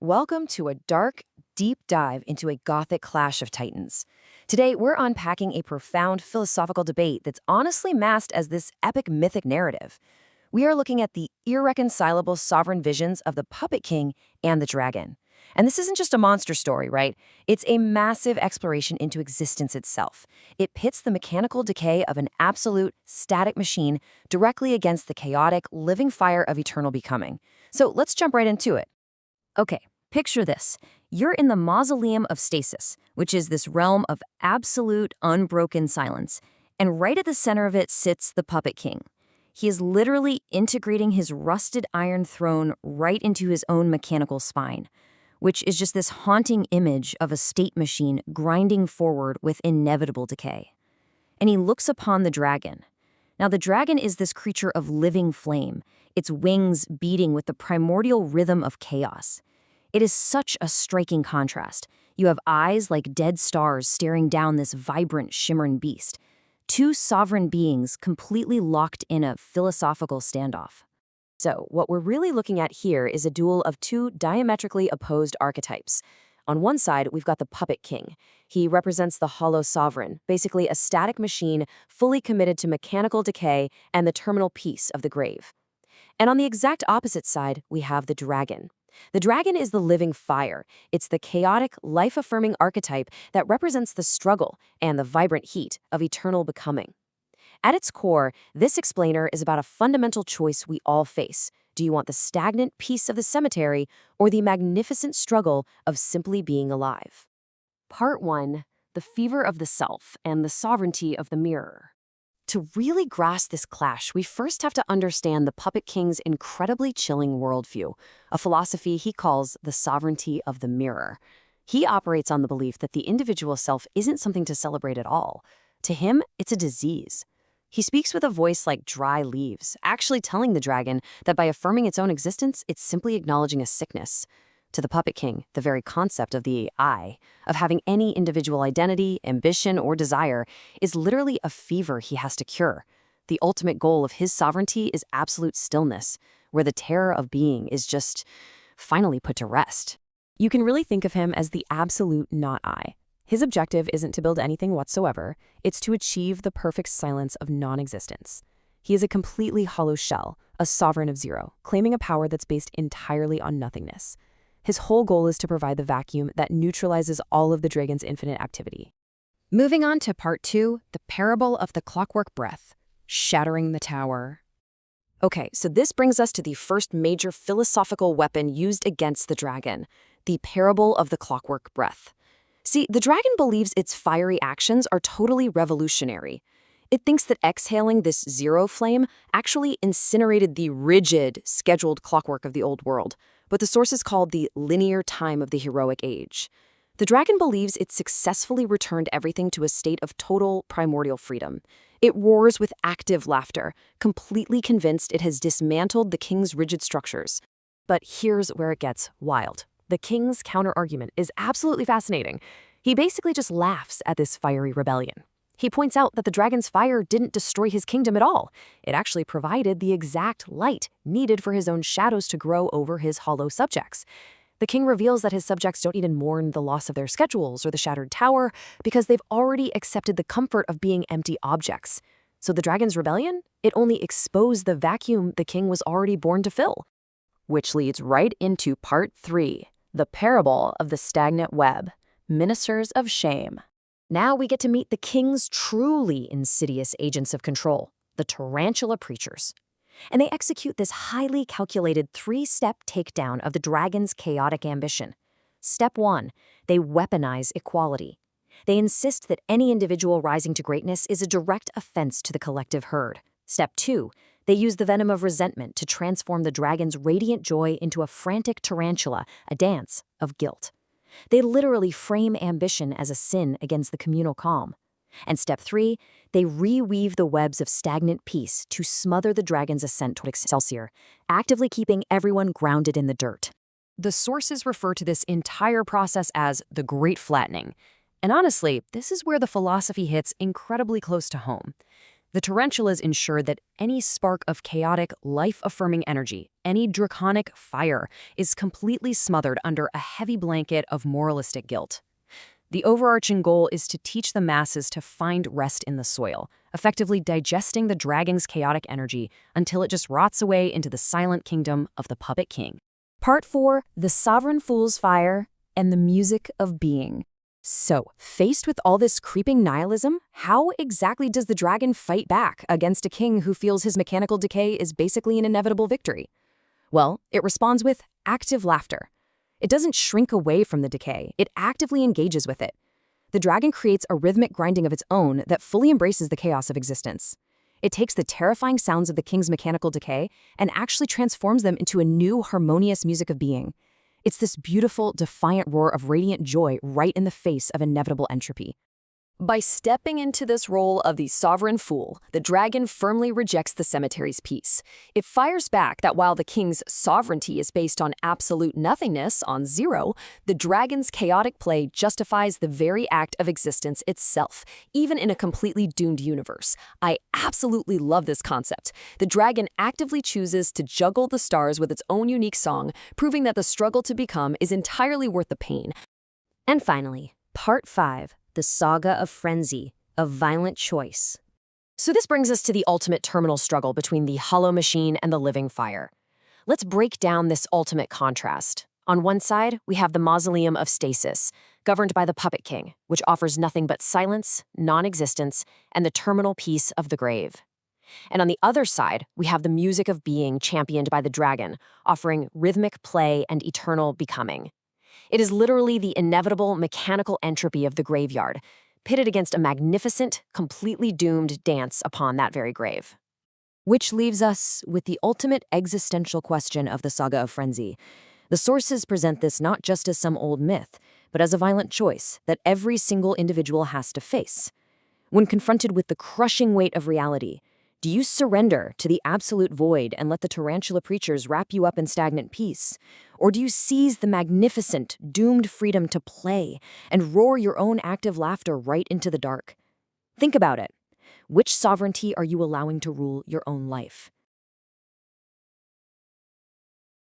Welcome to a dark, deep dive into a Gothic clash of titans. Today, we're unpacking a profound philosophical debate that's honestly masked as this epic mythic narrative. We are looking at the irreconcilable sovereign visions of the puppet king and the dragon. And this isn't just a monster story, right? It's a massive exploration into existence itself. It pits the mechanical decay of an absolute, static machine directly against the chaotic, living fire of eternal becoming. So let's jump right into it. Okay, picture this. You're in the mausoleum of stasis, which is this realm of absolute, unbroken silence. And right at the center of it sits the puppet king. He is literally integrating his rusted iron throne right into his own mechanical spine, which is just this haunting image of a state machine grinding forward with inevitable decay. And he looks upon the dragon. Now, the dragon is this creature of living flame, its wings beating with the primordial rhythm of chaos. It is such a striking contrast. You have eyes like dead stars staring down this vibrant, shimmering beast. Two sovereign beings completely locked in a philosophical standoff. So, what we're really looking at here is a duel of two diametrically opposed archetypes. On one side, we've got the puppet king. He represents the hollow sovereign, basically a static machine fully committed to mechanical decay and the terminal peace of the grave. And on the exact opposite side, we have the dragon. The dragon is the living fire. It's the chaotic, life-affirming archetype that represents the struggle and the vibrant heat of eternal becoming. At its core, this explainer is about a fundamental choice we all face. Do you want the stagnant peace of the cemetery or the magnificent struggle of simply being alive? Part 1. The fever of the self and the sovereignty of the mirror. To really grasp this clash, we first have to understand the puppet king's incredibly chilling worldview, a philosophy he calls the sovereignty of the mirror. He operates on the belief that the individual self isn't something to celebrate at all. To him, it's a disease. He speaks with a voice like dry leaves, actually telling the dragon that by affirming its own existence, it's simply acknowledging a sickness. To the puppet king, the very concept of the I, of having any individual identity, ambition, or desire, is literally a fever he has to cure. The ultimate goal of his sovereignty is absolute stillness, where the terror of being is just finally put to rest. You can really think of him as the absolute not I. His objective isn't to build anything whatsoever, it's to achieve the perfect silence of non-existence. He is a completely hollow shell, a sovereign of zero, claiming a power that's based entirely on nothingness. His whole goal is to provide the vacuum that neutralizes all of the dragon's infinite activity. Moving on to part 2, the parable of the clockwork breath, shattering the tower. Okay, so this brings us to the first major philosophical weapon used against the dragon, the parable of the clockwork breath. See, the dragon believes its fiery actions are totally revolutionary. It thinks that exhaling this zero flame actually incinerated the rigid, scheduled clockwork of the old world, what the sources called the linear time of the heroic age. The dragon believes it successfully returned everything to a state of total primordial freedom. It roars with active laughter, completely convinced it has dismantled the king's rigid structures. But here's where it gets wild. The king's counter-argument is absolutely fascinating. He basically just laughs at this fiery rebellion. He points out that the dragon's fire didn't destroy his kingdom at all. It actually provided the exact light needed for his own shadows to grow over his hollow subjects. The king reveals that his subjects don't even mourn the loss of their schedules or the shattered tower because they've already accepted the comfort of being empty objects. So the dragon's rebellion? It only exposed the vacuum the king was already born to fill. Which leads right into part 3, the parable of the stagnant web, ministers of shame. Now we get to meet the king's truly insidious agents of control, the tarantula preachers. And they execute this highly calculated 3-step takedown of the dragon's chaotic ambition. Step 1, they weaponize equality. They insist that any individual rising to greatness is a direct offense to the collective herd. Step 2, they use the venom of resentment to transform the dragon's radiant joy into a frantic tarantula, a dance of guilt. They literally frame ambition as a sin against the communal calm. And step 3, they reweave the webs of stagnant peace to smother the dragon's ascent toward excelsior, actively keeping everyone grounded in the dirt. The sources refer to this entire process as the Great Flattening. And honestly, this is where the philosophy hits incredibly close to home. The tarantulas ensure that any spark of chaotic, life-affirming energy, any draconic fire, is completely smothered under a heavy blanket of moralistic guilt. The overarching goal is to teach the masses to find rest in the soil, effectively digesting the dragon's chaotic energy until it just rots away into the silent kingdom of the puppet king. Part 4, The Sovereign Fool's Fire and the Music of Being. So, faced with all this creeping nihilism, how exactly does the dragon fight back against a king who feels his mechanical decay is basically an inevitable victory? Well, it responds with active laughter. It doesn't shrink away from the decay, it actively engages with it. The dragon creates a rhythmic grinding of its own that fully embraces the chaos of existence. It takes the terrifying sounds of the king's mechanical decay and actually transforms them into a new, harmonious music of being. It's this beautiful, defiant roar of radiant joy right in the face of inevitable entropy. By stepping into this role of the sovereign fool, the dragon firmly rejects the cemetery's peace. It fires back that while the king's sovereignty is based on absolute nothingness, on zero, the dragon's chaotic play justifies the very act of existence itself, even in a completely doomed universe. I absolutely love this concept. The dragon actively chooses to juggle the stars with its own unique song, proving that the struggle to become is entirely worth the pain. And finally, Part 5. The Saga of Frenzy, of Violent Choice. So this brings us to the ultimate terminal struggle between the hollow machine and the living fire. Let's break down this ultimate contrast. On one side, we have the mausoleum of stasis, governed by the puppet king, which offers nothing but silence, non-existence, and the terminal peace of the grave. And on the other side, we have the music of being championed by the dragon, offering rhythmic play and eternal becoming. It is literally the inevitable mechanical entropy of the graveyard, pitted against a magnificent, completely doomed dance upon that very grave. Which leaves us with the ultimate existential question of the Saga of Frenzy. The sources present this not just as some old myth, but as a violent choice that every single individual has to face. When confronted with the crushing weight of reality, do you surrender to the absolute void and let the tarantula preachers wrap you up in stagnant peace? Or do you seize the magnificent, doomed freedom to play and roar your own active laughter right into the dark? Think about it. Which sovereignty are you allowing to rule your own life?